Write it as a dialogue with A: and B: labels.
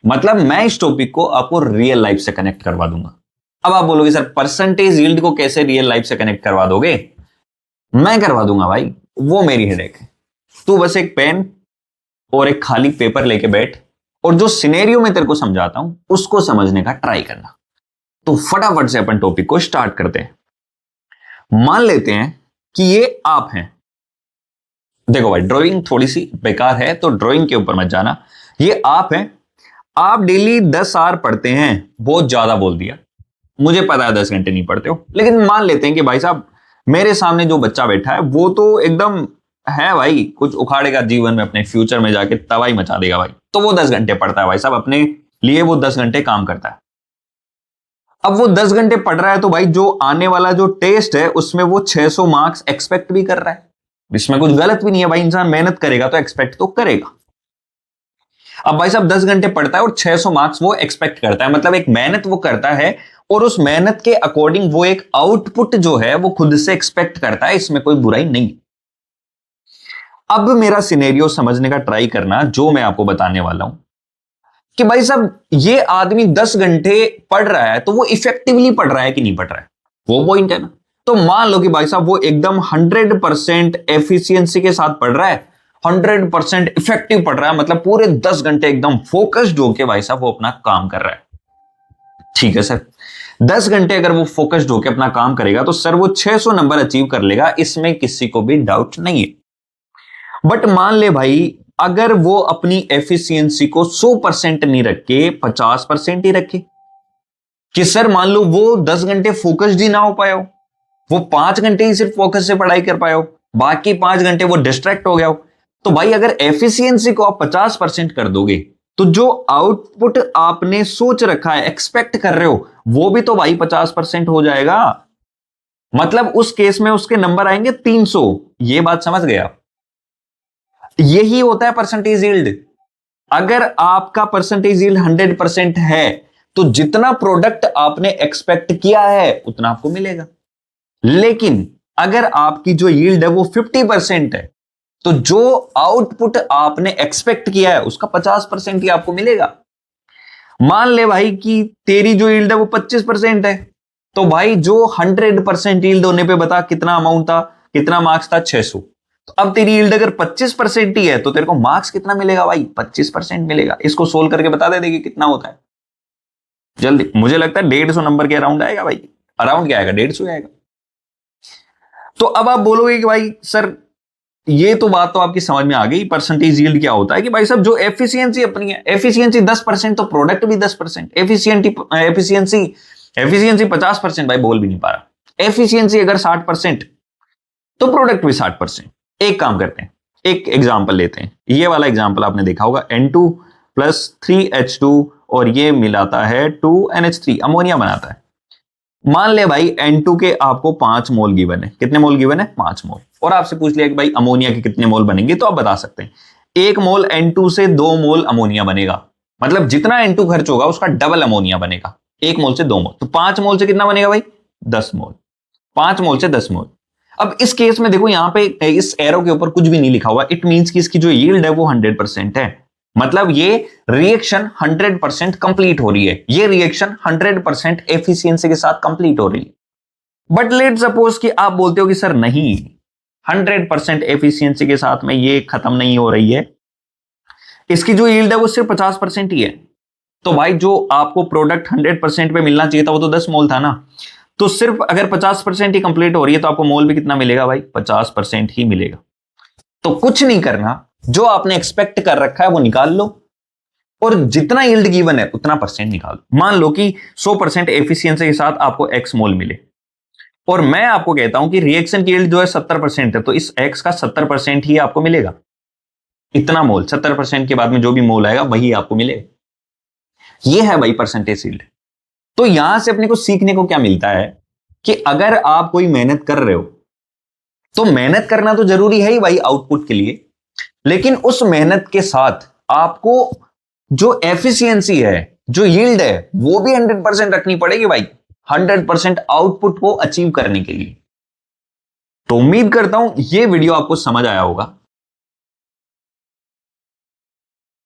A: मतलब मैं इस टॉपिक को आपको रियल लाइफ से कनेक्ट करवा दूंगा। अब आप बोलोगे सर परसेंटेज यील्ड को कैसे रियल लाइफ से कनेक्ट करवा दोगे? मैं करवा दूंगा भाई, वो मेरी हेडेक है। तू बस एक पेन और एक खाली पेपर लेके बैठ और जो सिनेरियो में तेरे को समझाता हूं उसको समझने का ट्राई करना। तो फटाफट से अपन टॉपिक को स्टार्ट करते हैं। मान लेते हैं कि ये आप हैं। देखो भाई ड्राइंग थोड़ी सी बेकार है तो ड्राइंग के ऊपर मत जाना। ये आप हैं, आप डेली 10 आवर पढ़ते हैं। बहुत ज्यादा बोल दिया, मुझे पता है 10 घंटे नहीं पढ़ते हो, लेकिन मान लेते हैं कि भाई साहब मेरे सामने जो बच्चा बैठा है वो तो एकदम है भाई, कुछ उखाड़ेगा जीवन में, अपने फ्यूचर में जाके तबाही मचा देगा भाई। तो वो 10 घंटे पढ़ता है भाई साहब, अपने लिए वो 10 घंटे काम करता है। अब वो 10 घंटे पढ़ रहा है तो भाई जो आने वाला जो टेस्ट है उसमें वो 600 मार्क्स एक्सपेक्ट भी कर रहा है। इसमें कुछ गलत भी नहीं है भाई, इंसान मेहनत करेगा तो एक्सपेक्ट तो करेगा। अब भाई साहब 10 घंटे पढ़ता है और 600 मार्क्स वो एक्सपेक्ट करता है, मतलब एक मेहनत वो करता है और उस मेहनत के अकॉर्डिंग वो एक आउटपुट जो है वो खुद से एक्सपेक्ट करता है। इसमें कोई बुराई नहीं। अब मेरा सिनेरियो समझने का ट्राई करना, जो मैं आपको बताने वाला हूं कि भाई साहब ये आदमी 10 घंटे पढ़ रहा है तो वो इफेक्टिवली पढ़ रहा है कि नहीं पढ़ रहा है, वो पॉइंट है ना। तो मान लो कि भाई साहब वो एकदम 100% एफिशिएंसी के साथ पढ़ रहा है, 100% इफेक्टिव पढ़ रहा है, मतलब पूरे 10 घंटे एकदम फोकस्ड होके भाई साहब वो अपना काम कर रहा है। ठीक है सर, 10 घंटे अगर वो फोकस्ड होकर अपना काम करेगा तो सर वो 600 नंबर अचीव कर लेगा, इसमें किसी को भी डाउट नहीं है। बट मान ले भाई अगर वो अपनी एफिशिएंसी को 100% नहीं रखे, 50% ही रखे, कि सर मान लो वो 10 घंटे फोकस्ड ही ना हो पाया हो, वो 5 घंटे ही सिर्फ फोकस से पढ़ाई कर पाया हो, बाकी 5 घंटे वो डिस्ट्रैक्ट हो गया हो, तो भाई अगर एफिशिएंसी को आप 50% कर दोगे तो जो आउटपुट आपने सोच रखा है, एक्सपेक्ट कर रहे हो, वो भी तो भाई 50% हो जाएगा। मतलब उस केस में उसके नंबर आएंगे 300। ये बात समझ गया? यही होता है परसेंटेज यील्ड। अगर आपका परसेंटेज यील्ड 100% है तो जितना प्रोडक्ट आपने एक्सपेक्ट किया है उतना आपको मिलेगा। लेकिन अगर आपकी जो यील्ड है वो 50% है तो जो आउटपुट आपने एक्सपेक्ट किया है उसका 50% ही आपको मिलेगा। मान ले भाई कि तेरी जो यील्ड है वो 25% है, तो भाई जो 100% यील्ड होने पे बता कितना अमाउंट था, कितना मार्क्स था, 600। तो अब तेरी यील्ड अगर 25% ही है तो तेरे को मार्क्स कितना मिलेगा भाई? 25% मिलेगा। इसको सोल्व करके बता दे देखिए कितना होता है जल्दी। मुझे लगता है 150 नंबर के अराउंड आएगा भाई। अराउंड क्या आएगा? 150 आएगा। तो अब आप बोलोगे कि भाई सर ये तो बात तो आपकी समझ में आ गई, परसेंटेज यील्ड क्या होता है कि भाई साहब जो एफिशिएंसी अपनी है, एफिशिएंसी 10% तो प्रोडक्ट भी 10%। एफिशिएंसी 50%, भाई बोल भी नहीं पा रहा। एफिशिएंसी अगर 60% तो प्रोडक्ट भी 60%। एक काम करते हैं, एक एग्जांपल लेते हैं। ये वाला एग्जांपल आपने देखा होगा, N2 + 3H2 और ये मिलाता है 2NH3, अमोनिया बनाता है। मान ले भाई N2 के आपको 5 मोल गिवन है। कितने मोल गिवन है? 5 मोल। और आपसे पूछ लिया कि भाई अमोनिया के कितने मोल बनेंगे, तो आप बता सकते हैं 1 मोल N2 से 2 मोल अमोनिया बनेगा। मतलब जितना N2 खर्च होगा उसका डबल अमोनिया बनेगा। 1 मोल से 2 मोल, तो 5 मोल से कितना बनेगा भाई? 10 मोल। 5 मोल से 10 मोल। अब इस केस में देखो यहां पे इस एरो के ऊपर कुछ भी नहीं लिखा हुआ, इट मींस कि इसकी जो यील्ड है वो 100% है। मतलब ये रिएक्शन 100% कंप्लीट हो रही है, ये रिएक्शन 100% एफिशिएंसी के साथ कंप्लीट हो रही है। बट लेट सपोज कि आप बोलते हो कि सर नहीं, 100% एफिशिएंसी के साथ में ये खत्म नहीं हो रही है, इसकी जो यील्ड है वो सिर्फ 50% ही है। तो भाई जो आपको प्रोडक्ट 100% पे मिलना चाहिए था वो तो 10 मोल था ना, तो सिर्फ अगर 50% ही कंप्लीट हो रही है तो आपको मोल भी कितना मिलेगा भाई? 50% ही मिलेगा। तो कुछ नहीं करना, जो आपने एक्सपेक्ट कर रखा है वो निकाल लो और जितना यील्ड गिवन है उतना परसेंट निकाल लो। मान लो कि 100% एफिशिएंसी के साथ आपको x मोल मिले और मैं आपको कहता हूं कि रिएक्शन की यील्ड जो है 70% है, तो इस x का 70% ही आपको मिलेगा। इतना मोल 70% के बाद में जो भी मोल आएगा वही आपको मिलेगा। ये है भाई परसेंटेज यील्ड। तो यहां से अपने को सीखने को क्या मिलता है कि अगर आप कोई मेहनत कर रहे हो तो मेहनत करना तो जरूरी है ही भाई आउटपुट के लिए, लेकिन उस मेहनत के साथ आपको जो एफिशिएंसी है, जो यील्ड है, वो भी 100% रखनी पड़ेगी भाई, 100% आउटपुट को अचीव करने के लिए। तो उम्मीद करता हूं ये वीडियो आपको समझ आया होगा।